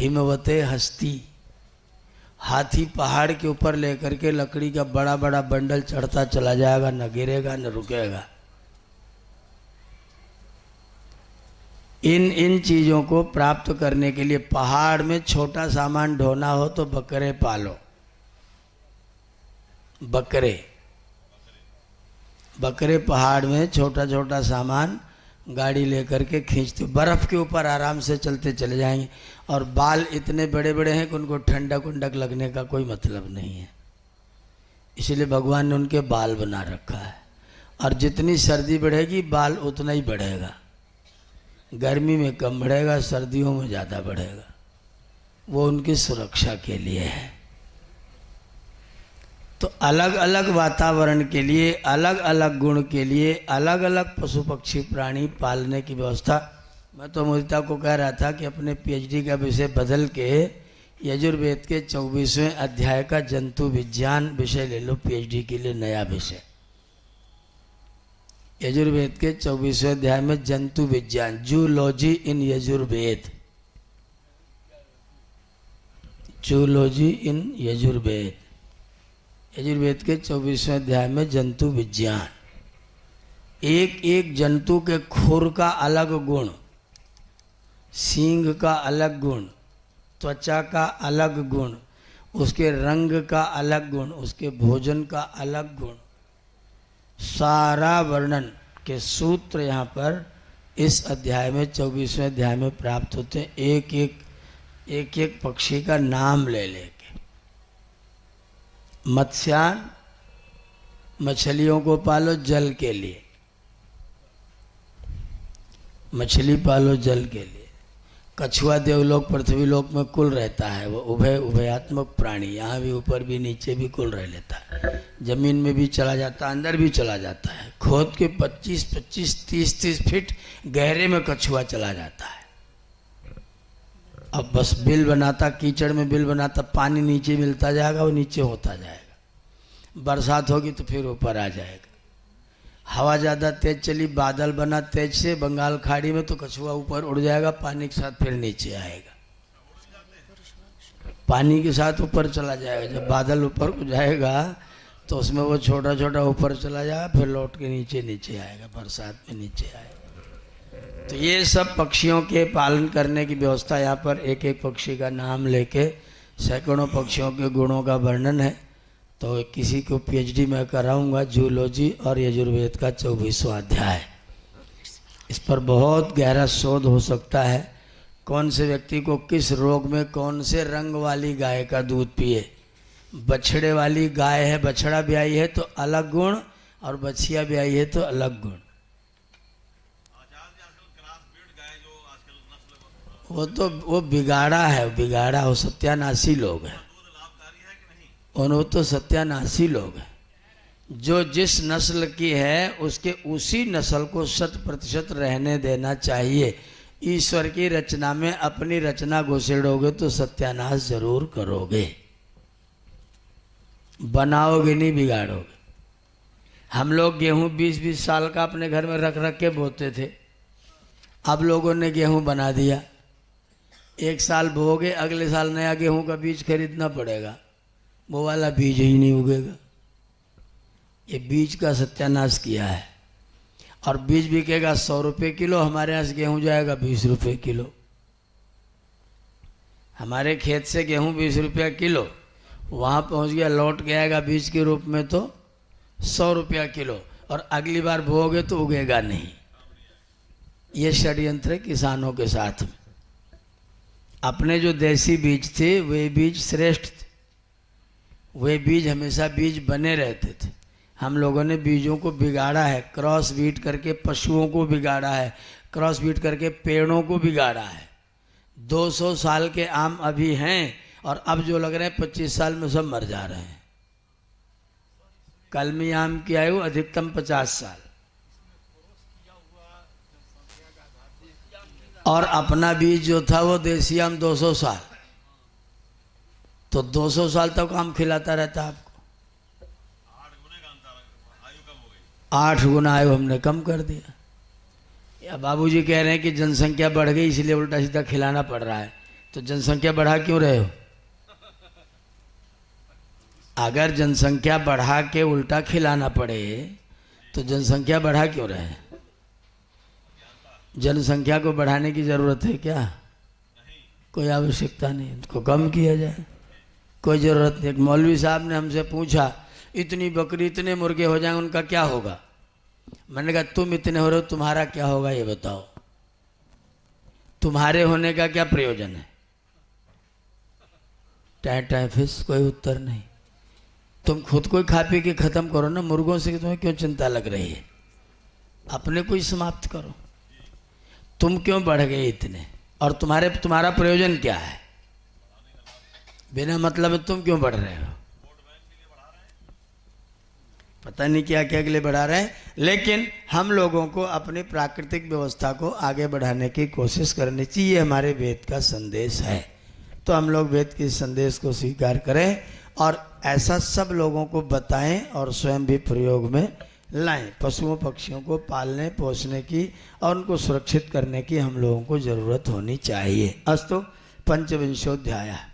हिमवते हस्ती, हाथी पहाड़ के ऊपर लेकर के लकड़ी का बड़ा बड़ा बंडल चढ़ता चला जाएगा, न गिरेगा न रुकेगा। इन चीज़ों को प्राप्त करने के लिए पहाड़ में छोटा सामान ढोना हो तो बकरे पालो। बकरे पहाड़ में छोटा छोटा सामान गाड़ी लेकर के खींचते, बर्फ़ के ऊपर आराम से चलते चले जाएंगे। और बाल इतने बड़े बड़े हैं कि उनको ठंडक उंडक लगने का कोई मतलब नहीं है, इसलिए भगवान ने उनके बाल बना रखा है। और जितनी सर्दी बढ़ेगी बाल उतना ही बढ़ेगा, गर्मी में कम बढ़ेगा, सर्दियों में ज़्यादा बढ़ेगा। वो उनकी सुरक्षा के लिए है। तो अलग अलग वातावरण के लिए, अलग अलग गुण के लिए अलग अलग पशु पक्षी प्राणी पालने की व्यवस्था। मैं तो मोदिता को कह रहा था कि अपने पीएचडी का विषय बदल के यजुर्वेद के 24वें अध्याय का जंतु विज्ञान विषय ले लो पीएचडी के लिए, नया विषय। यजुर्वेद के 24वें अध्याय में जंतु विज्ञान, जूलॉजी इन यजुर्वेद, जूलॉजी इन यजुर्वेद, यजुर्वेद के 24वें अध्याय में जंतु विज्ञान। एक एक जंतु के खुर का अलग गुण, सींग का अलग गुण, त्वचा का अलग गुण, उसके रंग का अलग गुण, उसके भोजन का अलग गुण, सारा वर्णन के सूत्र यहाँ पर इस अध्याय में 24वें अध्याय में प्राप्त होते हैं। एक एक पक्षी का नाम ले लेके। मत्स्यान, मछलियों को पालो जल के लिए, मछली पालो जल के लिए। कछुआ देवलोक पृथ्वीलोक में कुल रहता है, वो उभयात्मक प्राणी, यहाँ भी ऊपर भी नीचे भी कुल रह लेता है। जमीन में भी चला जाता है, अंदर भी चला जाता है। खोद के 25-25, 30-30 फीट गहरे में कछुआ चला जाता है। अब बस बिल बनाता, कीचड़ में बिल बनाता, पानी नीचे मिलता जाएगा, वो नीचे होता जाएगा। बरसात होगी तो फिर ऊपर आ जाएगा। हवा ज़्यादा तेज चली, बादल बना तेज से बंगाल खाड़ी में, तो कछुआ ऊपर उड़ जाएगा, पानी के साथ फिर नीचे आएगा, पानी के साथ ऊपर चला जाएगा। जब बादल ऊपर को जाएगा तो उसमें वो छोटा छोटा ऊपर चला जाएगा, फिर लौट के नीचे आएगा, बरसात में नीचे आएगा। तो ये सब पक्षियों के पालन करने की व्यवस्था। यहाँ पर एक एक पक्षी का नाम लेके सैकड़ों पक्षियों के गुणों का वर्णन है। तो किसी को पीएचडी में कराऊंगा जूलॉजी और यजुर्वेद का 24वां अध्याय। इस पर बहुत गहरा शोध हो सकता है। कौन से व्यक्ति को किस रोग में कौन से रंग वाली गाय का दूध पिए। बछड़े वाली गाय है, बछड़ा ब्याई है तो अलग गुण, और बछिया ब्याई है तो अलग गुण। वो बिगाड़ा है, बिगाड़ा हो, सत्यानाशी लोग हैं। उन्होंने तो सत्यानाशी लोग हैं। जो जिस नस्ल की है उसके उसी नस्ल को 100% रहने देना चाहिए। ईश्वर की रचना में अपनी रचना घुसेड़ोगे तो सत्यानाश जरूर करोगे, बनाओगे नहीं, बिगाड़ोगे। हम लोग गेहूं 20-20 साल का अपने घर में रख रख के बोते थे। अब लोगों ने गेहूं बना दिया, एक साल बोओगे, अगले साल नया गेहूं का बीज खरीदना पड़ेगा, वो वाला बीज ही नहीं उगेगा। ये बीज का सत्यानाश किया है। और बीज बिकेगा 100 रुपये किलो, हमारे यहाँ से गेहूँ जाएगा 20 रुपये किलो। हमारे खेत से गेहूँ 20 रुपया किलो, वहाँ पहुँच गया, लौट के आएगा बीज के रूप में तो 100 रुपया किलो, और अगली बार बोओगे तो उगेगा नहीं। ये षड्यंत्र है किसानों के साथ में। अपने जो देसी बीज थे वे बीज श्रेष्ठ थे, वे बीज हमेशा बीज बने रहते थे। हम लोगों ने बीजों को बिगाड़ा है, क्रॉस बीट करके पशुओं को बिगाड़ा है, क्रॉस बीट करके पेड़ों को बिगाड़ा है। 200 साल के आम अभी हैं, और अब जो लग रहे हैं 25 साल में सब मर जा रहे हैं। कलमी आम की आयु अधिकतम 50 साल, और अपना बीज जो था वो देसी आम 200 साल। तो 200 साल तक आम खिलाता रहता आपको। 8 गुना आयु हमने कम कर दिया। या बाबूजी कह रहे हैं कि जनसंख्या बढ़ गई इसलिए उल्टा सीधा खिलाना पड़ रहा है। तो जनसंख्या बढ़ा क्यों रहे हो? अगर जनसंख्या बढ़ा के उल्टा खिलाना पड़े तो जनसंख्या बढ़ा क्यों रहे? जनसंख्या को बढ़ाने की जरूरत है क्या? कोई आवश्यकता नहीं, उसको कम किया जाए, कोई ज़रूरत नहीं। एक मौलवी साहब ने हमसे पूछा, इतनी बकरी इतने मुर्गे हो जाएंगे उनका क्या होगा? मैंने कहा तुम इतने हो रहे हो, तुम्हारा क्या होगा ये बताओ, तुम्हारे होने का क्या प्रयोजन है? टाइम फिस, कोई उत्तर नहीं। तुम खुद को खा पी के खत्म करो ना, मुर्गों से तुम्हें क्यों चिंता लग रही है? अपने को ही समाप्त करो। तुम क्यों बढ़ गए इतने, और तुम्हारा प्रयोजन क्या है? बिना मतलब में तुम क्यों बढ़ रहे हो? पता नहीं क्या क्या के लिए बढ़ा रहे हैं। लेकिन हम लोगों को अपनी प्राकृतिक व्यवस्था को आगे बढ़ाने की कोशिश करनी चाहिए, हमारे वेद का संदेश है। तो हम लोग वेद के संदेश को स्वीकार करें और ऐसा सब लोगों को बताएं और स्वयं भी प्रयोग में लाएं। पशुओं पक्षियों को पालने पोसने की और उनको सुरक्षित करने की हम लोगों को ज़रूरत होनी चाहिए। अस्तु पंचविंशोऽध्यायः।